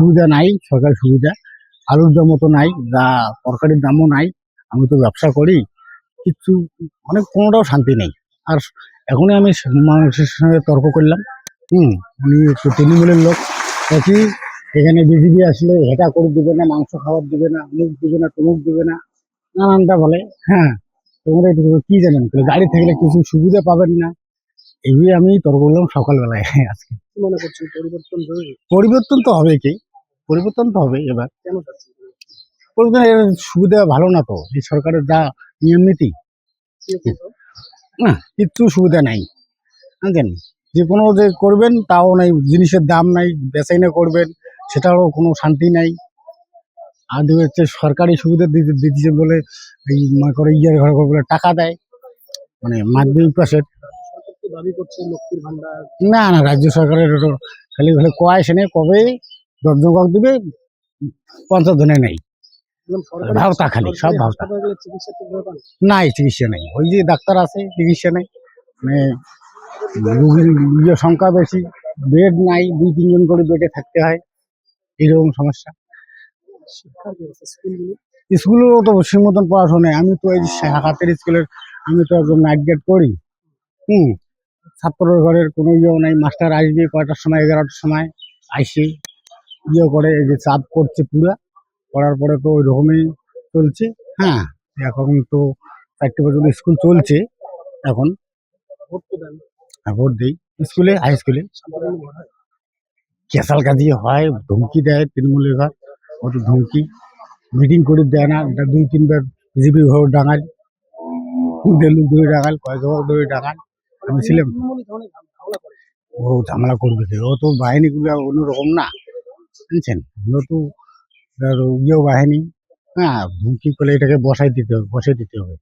সুবিধা নাই, সরকারি সুবিধা আলুর দামও তো নাই, যা তরকারির দামও নাই। আমি তো ব্যবসা করি, কিচ্ছু মানে কোনোটাও শান্তি নেই। আর এখনই আমি মানুষের সঙ্গে তর্ক করলাম। উনি একটু তৃণমূলের লোক, দেখি এখানে বিজেপি আসলে এটা করে দিবে না, মাংস খাবার দিবে না, অমুক দিবে না, তমুক দিবে না, নানানটা বলে। হ্যাঁ, তোমরা এটা কি জানেন, গাড়ি থাকলে কিছু সুবিধা পাবেন না। এই আমি তর্ক করলাম সকালবেলায় আজকে। কি মনে করছেন পরিবর্তন জরুরি? পরিবর্তন তো হবে, কি পরিবর্তন তো হবে এবার। কেন চাচ্ছেন? পরিবর্তন, এর সুবিধা ভালো না তো, এই সরকারের যা নিয়ম নীতি, কিরকম তো? না কিচ্ছু সুবিধা নাই। বুঝলেন, যে কোনো যে করবেন তাও নাই, জিনিসের দাম নাই, বেচাইনা করবেন সেটারও কোনো শান্তি নাই। আর হচ্ছে সরকারি সুবিধা দিতেছে বলে এই মনে করে ঘরে ঘরে বলে টাকা দেয়, মানে মাধ্যমিক পাশের। সরকার তো দাবি করছে লক্ষ্মীর ভান্ডার। না না, রাজ্য সরকারের ওটা খালি খালি কয় সেনে কবে 10 জন কাক দিবে, 50 জনে নেই। একদম সরকারি ভাওতা খালি, সব সরকারি ভাওতা। হাসপাতালে গেলে চিকিৎসা ঠিকভাবে পান? নাই, চিকিৎসা নেই, ওই যে ডাক্তার আছে, চিকিৎসা নেই। মানে রুগীর সংখ্যা বেশি, বেড নাই, 2-3 জন করে বেডে থাকতে হয়, এইরকম সমস্যা। শিক্ষার ব্যবস্থা স্কুলগুলো স্কুলেরও তো সেই মতন পড়াশোনা নেই। আমি তো এই যে হাতের স্কুলের, আমি তো একদম নাইট গেট করি। হুম ছাত্রের ঘরের কোনো ইয়েও নাই, মাস্টার আসবে কয়টার সময়, 11টার সময় আইসে ইয়ে করে, এই যে চাপ করছে পুরা, করার পরে তো ওই রকমই চলছে। হ্যাঁ, এখন তো 4টে পর্যন্ত স্কুল চলছে এখন। ভোট তো দেন, ভোট দিই স্কুলে, হাই স্কুলে। শান্তিপূর্ণ ভোট হয়? ক্যাসাল কাজি হয়, ধমকি দেয় তৃণমূলের ঘর, কত ধমকি, মিটিং করে দেয় না, 2-3 বার বিজেপি ঘর ডাঙাল, দেলু ধরে ডাঙাল, কয়েক ধরে ডাঙাল। আমি ছিলাম, তৃণমূলী ধরনের ঝামেলা করে। ও ঝামেলা করবে কি? ও তো বাহিনীগুলো অন্যরকম না, বুঝছেন, ওগুলো তো ইয়েও বাহিনী। হ্যাঁ, ধমকি করলে এটাকে বসাই দিতে হবে, বসে দিতে হবে।